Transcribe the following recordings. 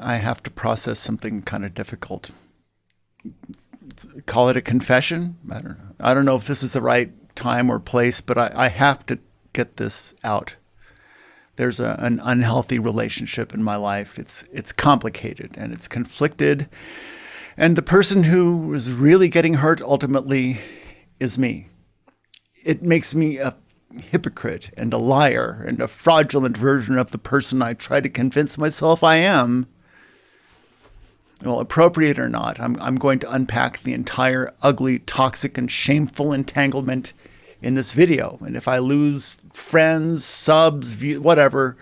I have to process something kind of difficult. Call it a confession? I don't know if this is the right time or place, but I have to get this out. There's an unhealthy relationship in my life. It's complicated and it's conflicted. And the person who is really getting hurt ultimately is me. It makes me a hypocrite and a liar and a fraudulent version of the person I try to convince myself I am. Well, appropriate or not, I'm going to unpack the entire ugly, toxic, and shameful entanglement in this video. And if I lose friends, subs, whatever,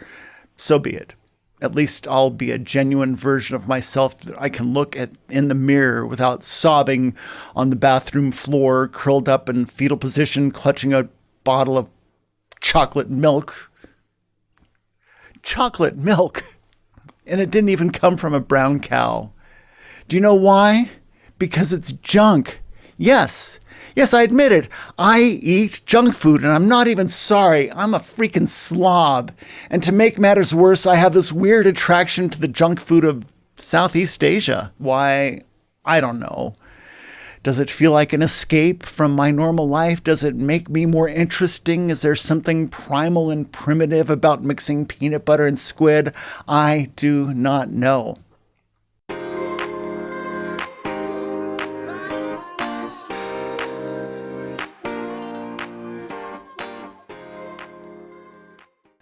so be it. At least I'll be a genuine version of myself that I can look at in the mirror without sobbing on the bathroom floor, curled up in fetal position, clutching a bottle of chocolate milk. Chocolate milk! And it didn't even come from a brown cow. Do you know why? Because it's junk. Yes, I admit it. I eat junk food and I'm not even sorry. I'm a freaking slob. And to make matters worse, I have this weird attraction to the junk food of Southeast Asia. Why? I don't know. Does it feel like an escape from my normal life? Does it make me more interesting? Is there something primal and primitive about mixing peanut butter and squid? I do not know.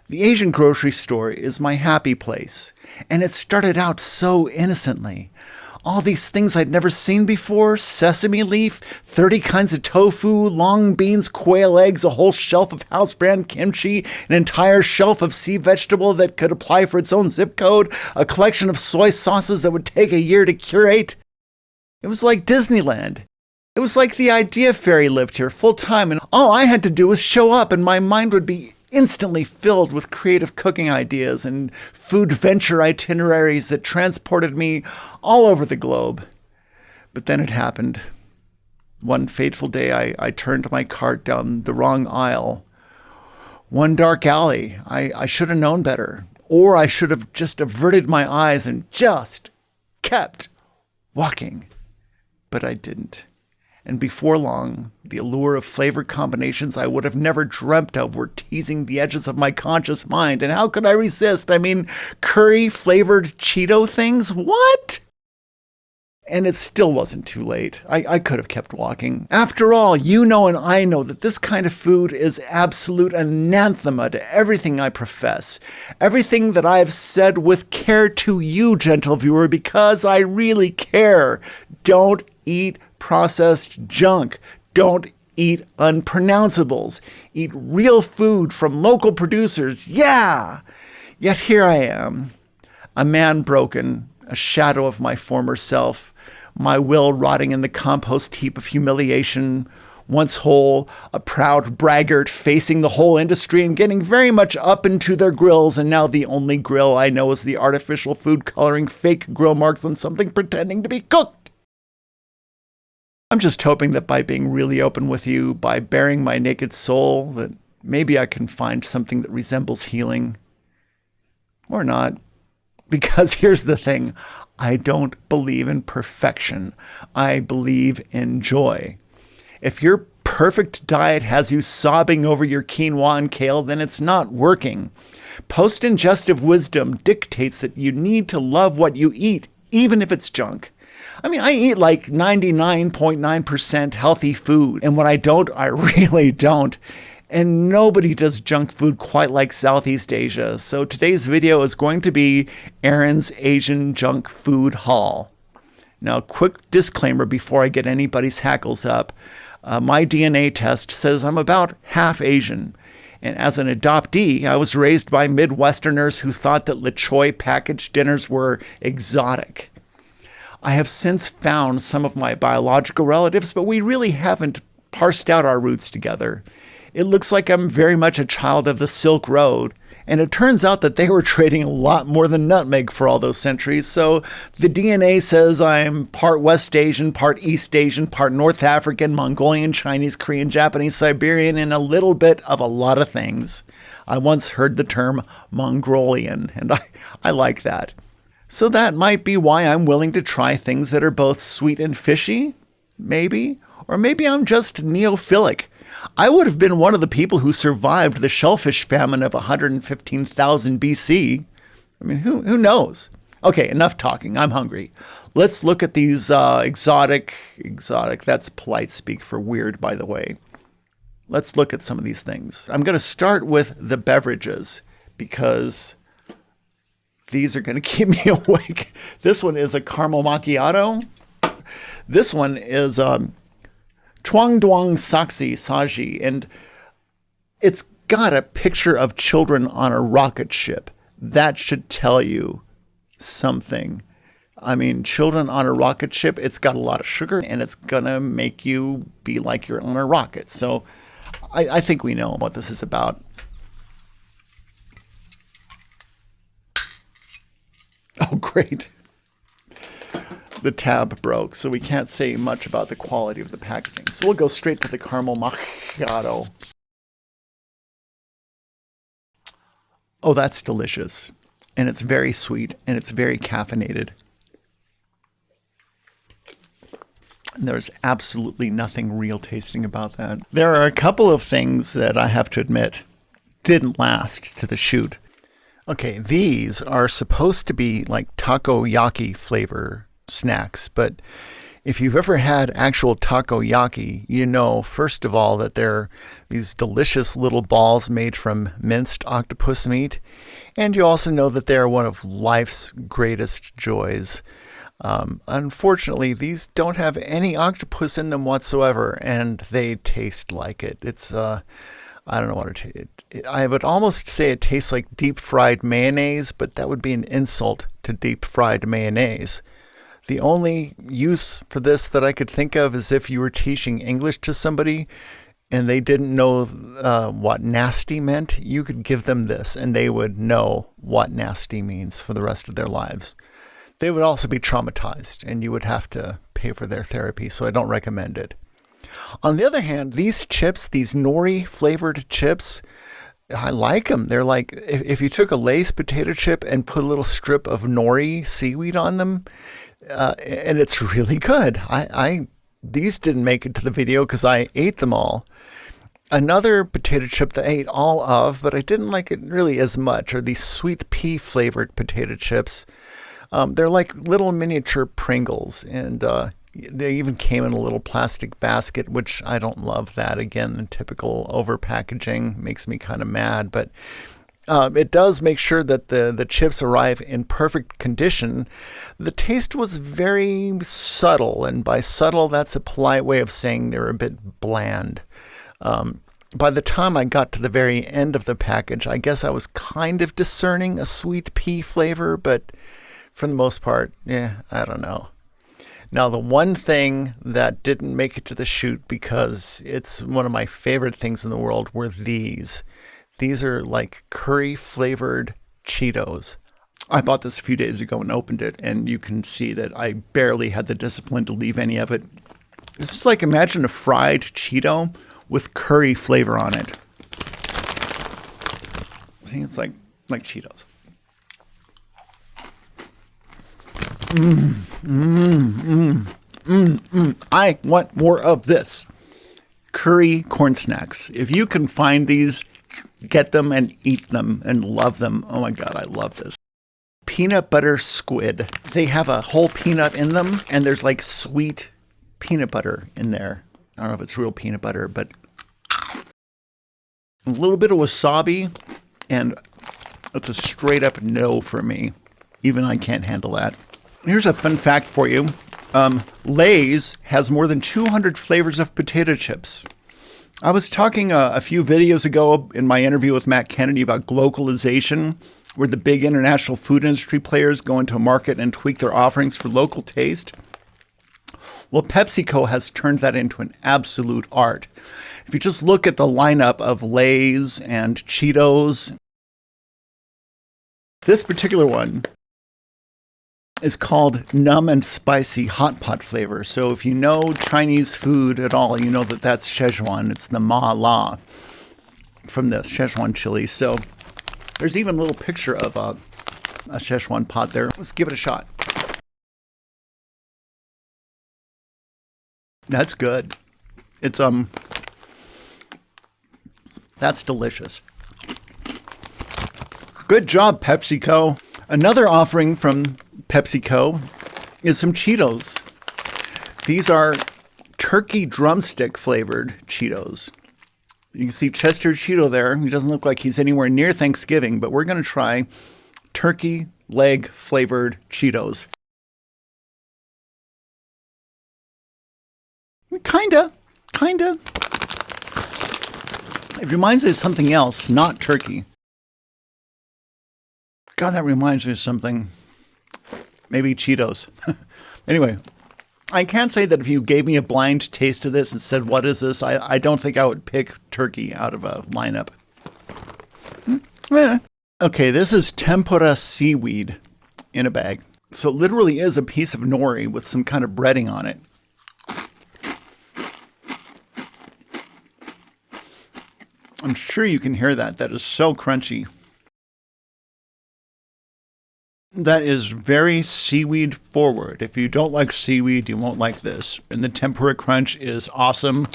The Asian grocery store is my happy place, and it started out so innocently. All these things I'd never seen before, sesame leaf, 30 kinds of tofu, long beans, quail eggs, a whole shelf of house brand kimchi, an entire shelf of sea vegetable that could apply for its own zip code, a collection of soy sauces that would take a year to curate. It was like Disneyland. It was like the Idea Fairy lived here full time, and all I had to do was show up and my mind would be instantly filled with creative cooking ideas and food venture itineraries that transported me all over the globe. But then it happened. One fateful day, I turned my cart down the wrong aisle. One dark alley. I should have known better. Or I should have just averted my eyes and just kept walking. But I didn't. And before long, the allure of flavor combinations I would have never dreamt of were teasing the edges of my conscious mind. And how could I resist? I mean, curry-flavored Cheeto things? What? And it still wasn't too late. I could have kept walking. After all, you know and I know that this kind of food is absolute anathema to everything I profess. Everything that I have said with care to you, gentle viewer, because I really care. Don't eat processed junk. Don't eat unpronounceables. Eat real food from local producers. Yeah! Yet here I am, a man broken, a shadow of my former self, my will rotting in the compost heap of humiliation, once whole, a proud braggart facing the whole industry and getting very much up into their grills, and now the only grill I know is the artificial food coloring fake grill marks on something pretending to be cooked. I'm just hoping that by being really open with you, by baring my naked soul, that maybe I can find something that resembles healing. Or not. Because here's the thing. I don't believe in perfection. I believe in joy. If your perfect diet has you sobbing over your quinoa and kale, then it's not working. Post-ingestive wisdom dictates that you need to love what you eat, even if it's junk. I mean, I eat like 99.9% healthy food, and when I don't, I really don't. And nobody does junk food quite like Southeast Asia, so today's video is going to be Aron's Asian junk food haul. Now, quick disclaimer before I get anybody's hackles up. My DNA test says I'm about half Asian. And as an adoptee, I was raised by Midwesterners who thought that Le Choi packaged dinners were exotic. I have since found some of my biological relatives, but we really haven't parsed out our roots together. It looks like I'm very much a child of the Silk Road, and it turns out that they were trading a lot more than nutmeg for all those centuries, so the DNA says I'm part West Asian, part East Asian, part North African, Mongolian, Chinese, Korean, Japanese, Siberian, and a little bit of a lot of things. I once heard the term Mongolian, and I like that. So that might be why I'm willing to try things that are both sweet and fishy, maybe. Or maybe I'm just neophilic. I would have been one of the people who survived the shellfish famine of 115,000 BC. I mean, who knows? Okay, enough talking. I'm hungry. Let's look at these exotic, that's polite speak for weird, by the way. Let's look at some of these things. I'm going to start with the beverages because these are going to keep me awake. This one is a caramel macchiato. This one is Chuang Duang Saxi Saji, and it's got a picture of children on a rocket ship. That should tell you something. I mean, children on a rocket ship, it's got a lot of sugar, and it's going to make you be like you're on a rocket. So I think we know what this is about. Oh, great. The tab broke, so we can't say much about the quality of the packaging. So we'll go straight to the caramel macchiato. Oh, that's delicious. And it's very sweet, and it's very caffeinated. And there's absolutely nothing real tasting about that. There are a couple of things that I have to admit didn't last to the shoot. Okay, these are supposed to be like takoyaki flavor snacks, but if you've ever had actual takoyaki, you know, first of all, that they're these delicious little balls made from minced octopus meat, and you also know that they're one of life's greatest joys. Unfortunately, these don't have any octopus in them whatsoever, and they taste like it. It's I don't know what I would almost say it tastes like deep fried mayonnaise, but that would be an insult to deep fried mayonnaise. The only use for this that I could think of is if you were teaching English to somebody and they didn't know what nasty meant, you could give them this and they would know what nasty means for the rest of their lives. They would also be traumatized and you would have to pay for their therapy, so I don't recommend it. On the other hand, these chips, these nori flavored chips, I like them. They're like, if you took a Lay's potato chip and put a little strip of nori seaweed on them, and it's really good. These didn't make it to the video because I ate them all. Another potato chip that I ate all of, but I didn't like it really as much, are these sweet pea flavored potato chips. They're like little miniature Pringles, and they even came in a little plastic basket, which I don't love that. Again, the typical over packaging makes me kind of mad, but it does make sure that the chips arrive in perfect condition. The taste was very subtle, and by subtle, that's a polite way of saying they're a bit bland. By the time I got to the very end of the package, I guess I was kind of discerning a sweet pea flavor, but for the most part, I don't know. Now, the one thing that didn't make it to the shoot because it's one of my favorite things in the world were these. These are like curry-flavored Cheetos. I bought this a few days ago and opened it, and you can see that I barely had the discipline to leave any of it. This is like, imagine a fried Cheeto with curry flavor on it. See, it's like Cheetos. I want more of this. Curry corn snacks. If you can find these, get them and eat them and love them. Oh my God, I love this. Peanut butter squid. They have a whole peanut in them, and there's like sweet peanut butter in there. I don't know if it's real peanut butter, but a little bit of wasabi, and it's a straight up no for me. Even I can't handle that. Here's a fun fact for you. Lay's has more than 200 flavors of potato chips. I was talking a few videos ago in my interview with Matt Kennedy about glocalization, where the big international food industry players go into a market and tweak their offerings for local taste. Well, PepsiCo has turned that into an absolute art. If you just look at the lineup of Lay's and Cheetos, this particular one is called numb and spicy hot pot flavor. So if you know Chinese food at all, you know that that's Szechuan. It's the ma la from the Szechuan chili. So there's even a little picture of a Szechuan pot there. Let's give it a shot. That's good. It's, that's delicious. Good job, PepsiCo. Another offering from PepsiCo is some Cheetos. These are turkey drumstick flavored Cheetos. You can see Chester Cheeto there. He doesn't look like he's anywhere near Thanksgiving, but we're going to try turkey leg flavored Cheetos. Kinda. It reminds me of something else, not turkey. God, that reminds me of something. Maybe Cheetos. Anyway, I can't say that if you gave me a blind taste of this and said, what is this? I don't think I would pick turkey out of a lineup. Okay, this is tempura seaweed in a bag. So it literally is a piece of nori with some kind of breading on it. I'm sure you can hear that. That is so crunchy. That is very seaweed forward. If you don't like seaweed, you won't like this. And the tempura crunch is awesome.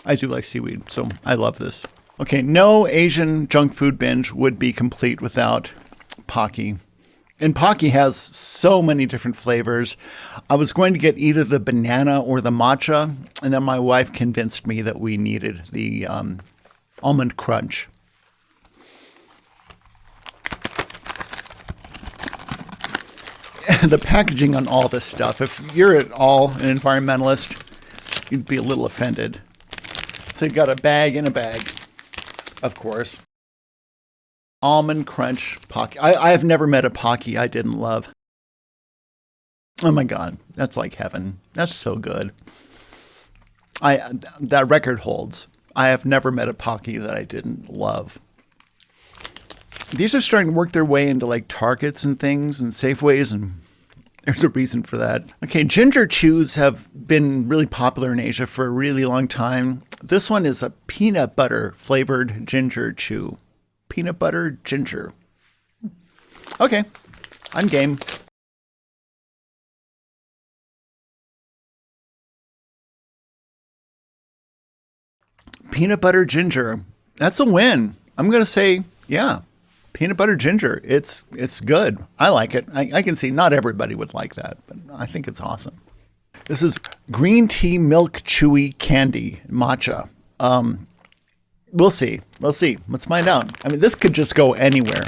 I do like seaweed, so I love this. Okay, no Asian junk food binge would be complete without Pocky. And Pocky has so many different flavors. I was going to get either the banana or the matcha, and then my wife convinced me that we needed the almond crunch. The packaging on all this stuff, if you're at all an environmentalist, you'd be a little offended. So you've got a bag in a bag, of course. Almond crunch Pocky. I have never met a Pocky I didn't love. Oh my God, that's like heaven. That's so good. That record holds. I have never met a Pocky that I didn't love. These are starting to work their way into like Targets and things and Safeways, and there's a reason for that. Okay, ginger chews have been really popular in Asia for a really long time. This one is a peanut butter flavored ginger chew. Peanut butter ginger. Okay, I'm game. Peanut butter ginger. That's a win. I'm going to say, yeah. Peanut butter ginger. It's good. I like it. I can see not everybody would like that, but I think it's awesome. This is green tea milk chewy candy matcha. We'll see. Let's find out. I mean, this could just go anywhere.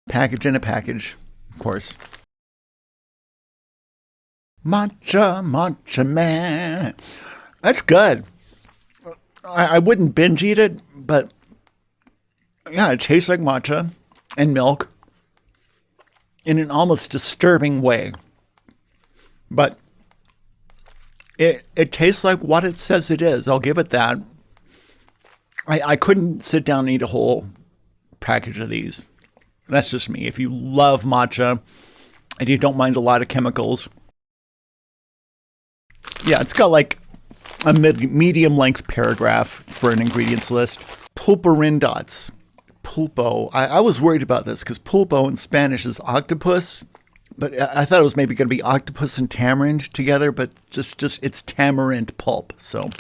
Package in a package, of course. Matcha man. That's good. I wouldn't binge eat it, but yeah, it tastes like matcha and milk in an almost disturbing way. But it tastes like what it says it is. I'll give it that. I couldn't sit down and eat a whole package of these. That's just me. If you love matcha and you don't mind a lot of chemicals. Yeah, it's got like a medium length paragraph for an ingredients list. Pulparindots. Pulpo. I was worried about this because pulpo in Spanish is octopus, but I thought it was maybe going to be octopus and tamarind together, but just it's tamarind pulp. So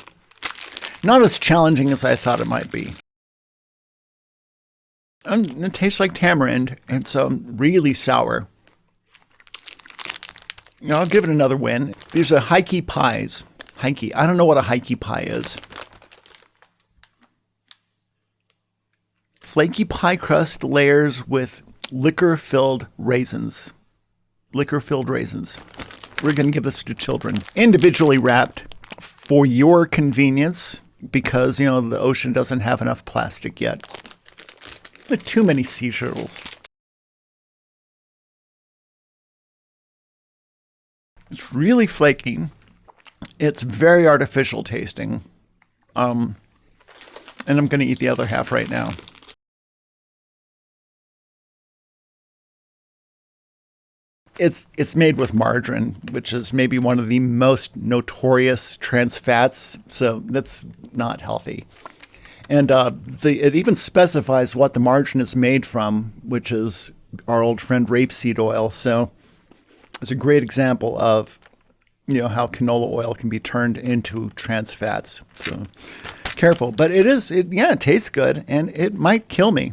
not as challenging as I thought it might be. And it tastes like tamarind, and so really sour. You know, I'll give it another win. These are hikey pies. Hikey. I don't know what a hikey pie is. Flaky pie crust layers with liquor-filled raisins. Liquor-filled raisins. We're going to give this to children. Individually wrapped for your convenience because, you know, the ocean doesn't have enough plastic yet. Too many seashells. It's really flaky. It's very artificial tasting. And I'm going to eat the other half right now. It's made with margarine, which is maybe one of the most notorious trans fats, so that's not healthy. And it even specifies what the margarine is made from, which is our old friend rapeseed oil. So it's a great example of how canola oil can be turned into trans fats. So careful, but it tastes good, and it might kill me.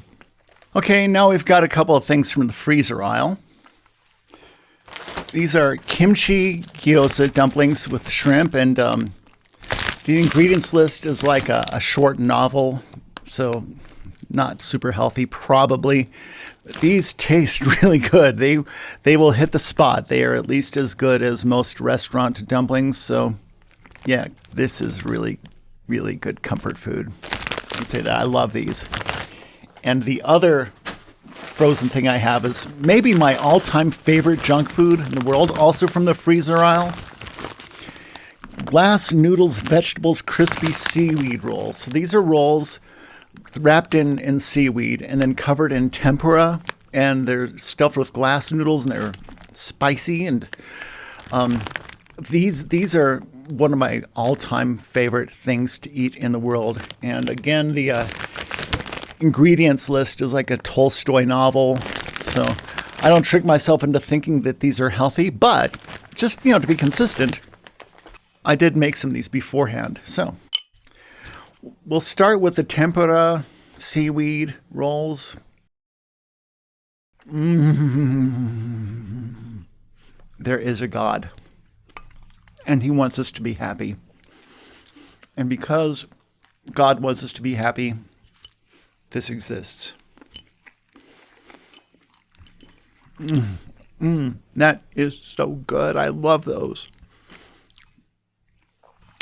Okay, now we've got a couple of things from the freezer aisle. These are kimchi gyoza dumplings with shrimp, and the ingredients list is like a short novel, so not super healthy probably. But these taste really good. They will hit the spot. They are at least as good as most restaurant dumplings. So yeah, this is really, really good comfort food. I'd say that I love these. And the other frozen thing I have is maybe my all-time favorite junk food in the world, also from the freezer aisle. Glass noodles, vegetables, crispy seaweed rolls. So these are rolls wrapped in seaweed and then covered in tempura, and they're stuffed with glass noodles, and they're spicy. And these are one of my all-time favorite things to eat in the world. And again, the ingredients list is like a Tolstoy novel, so I don't trick myself into thinking that these are healthy, but just to be consistent, I did make some of these beforehand. So we'll start with the tempura seaweed rolls. There is a God, and he wants us to be happy. And because God wants us to be happy, this exists. That is so good. I love those.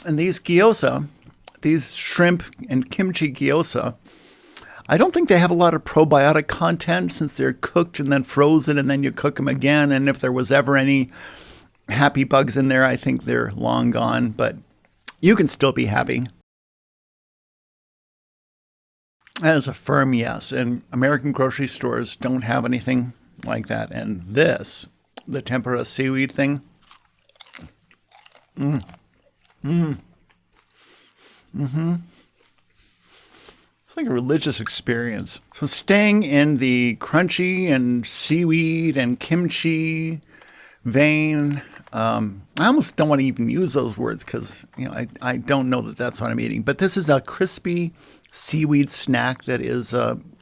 And these gyoza, these shrimp and kimchi gyoza, I don't think they have a lot of probiotic content since they're cooked and then frozen and then you cook them again. And if there was ever any happy bugs in there, I think they're long gone. But you can still be happy. That is a firm yes. And American grocery stores don't have anything like that. And this, the tempura seaweed thing, it's like a religious experience. So staying in the crunchy and seaweed and kimchi vein, I almost don't want to even use those words because I don't know that that's what I'm eating. But this is a crispy seaweed snack that is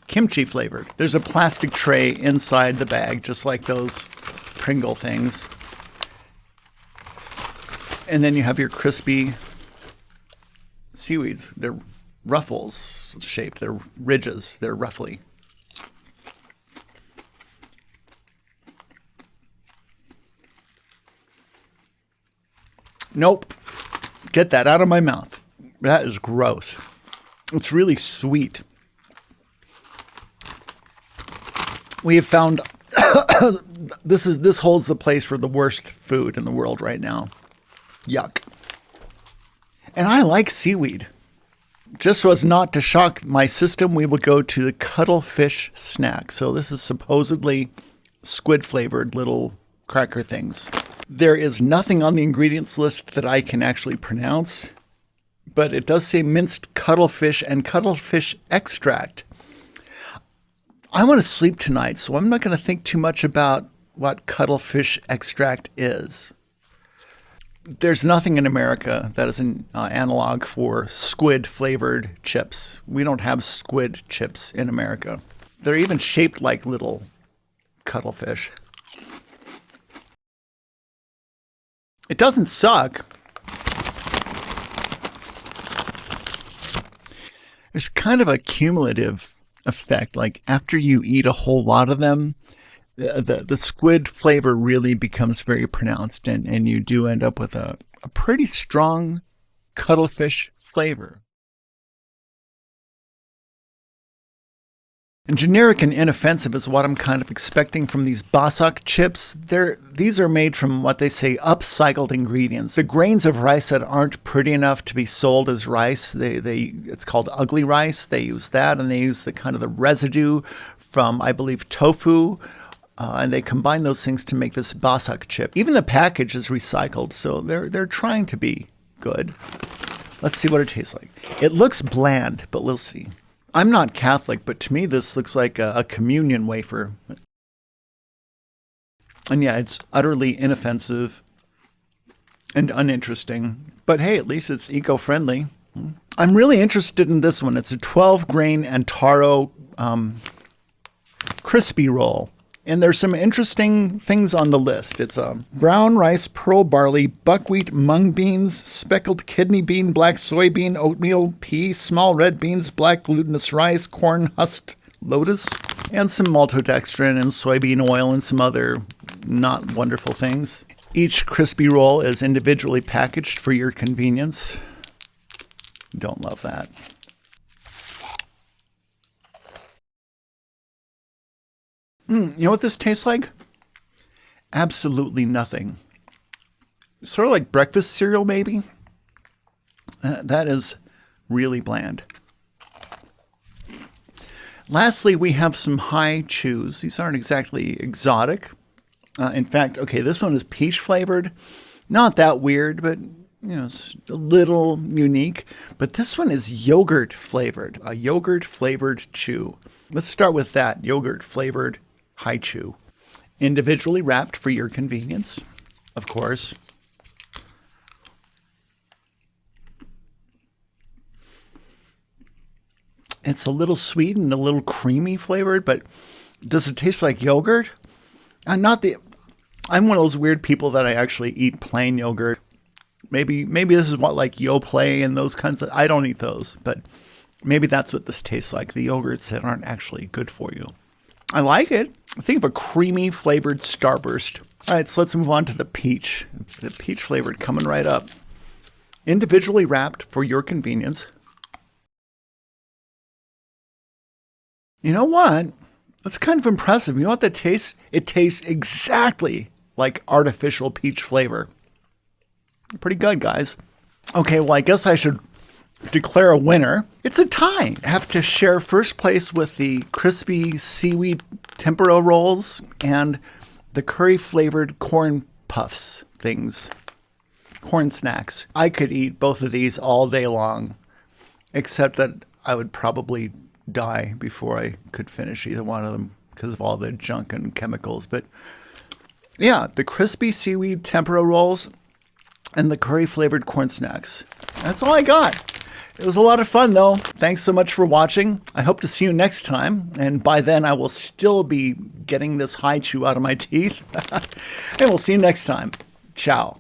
kimchi flavored. There's a plastic tray inside the bag, just like those Pringle things. And then you have your crispy seaweeds. They're ruffles shaped. They're ridges. They're ruffly. Nope. Get that out of my mouth. That is gross. It's really sweet. We have found this holds the place for the worst food in the world right now. Yuck. And I like seaweed. Just so as not to shock my system, we will go to the cuttlefish snack. So this is supposedly squid-flavored little cracker things. There is nothing on the ingredients list that I can actually pronounce, but it does say minced cuttlefish and cuttlefish extract. I want to sleep tonight, so I'm not going to think too much about what cuttlefish extract is. There's nothing in America that is an analog for squid-flavored chips. We don't have squid chips in America. They're even shaped like little cuttlefish. It doesn't suck. There's kind of a cumulative effect. Like after you eat a whole lot of them, the squid flavor really becomes very pronounced, and you do end up with a pretty strong cuttlefish flavor. And generic and inoffensive is what I'm kind of expecting from these Basak chips. These are made from what they say upcycled ingredients. The grains of rice that aren't pretty enough to be sold as rice, it's called ugly rice. They use that, and they use the kind of the residue from, I believe, tofu. And they combine those things to make this Basak chip. Even the package is recycled, so they're trying to be good. Let's see what it tastes like. It looks bland, but we'll see. I'm not Catholic, but to me this looks like a communion wafer. And yeah, it's utterly inoffensive and uninteresting. But hey, at least it's eco-friendly. I'm really interested in this one. It's a 12-grain and taro crispy roll. And there's some interesting things on the list. It's brown rice, pearl barley, buckwheat, mung beans, speckled kidney bean, black soybean, oatmeal, pea, small red beans, black glutinous rice, corn husked lotus, and some maltodextrin and soybean oil and some other not wonderful things. Each crispy roll is individually packaged for your convenience. Don't love that. You know what this tastes like? Absolutely nothing. Sort of like breakfast cereal, maybe. That is really bland. Lastly, we have some high chews. These aren't exactly exotic. In fact, okay, this one is peach flavored. Not that weird, but it's a little unique. But this one is yogurt flavored, a yogurt flavored chew. Let's start with that, yogurt flavored high chew. Individually wrapped for your convenience, of course. It's a little sweet and a little creamy flavored, but does it taste like yogurt? I'm one of those weird people that I actually eat plain yogurt. Maybe this is what like Yoplait and those kinds of, I don't eat those, but maybe that's what this tastes like. The yogurts that aren't actually good for you. I like it. Think of a creamy flavored Starburst. All right, so let's move on to the peach. The peach flavored coming right up. Individually wrapped for your convenience. You know what? That's kind of impressive. You know what that tastes? It tastes exactly like artificial peach flavor. Pretty good, guys. Okay, well, I guess I should declare a winner. It's a tie. I have to share first place with the crispy seaweed tempura rolls and the curry flavored corn puffs things. Corn snacks. I could eat both of these all day long, except that I would probably die before I could finish either one of them because of all the junk and chemicals. But yeah, the crispy seaweed tempura rolls and the curry flavored corn snacks. That's all I got. It was a lot of fun, though. Thanks so much for watching. I hope to see you next time. And by then, I will still be getting this high chew out of my teeth. And we'll see you next time. Ciao.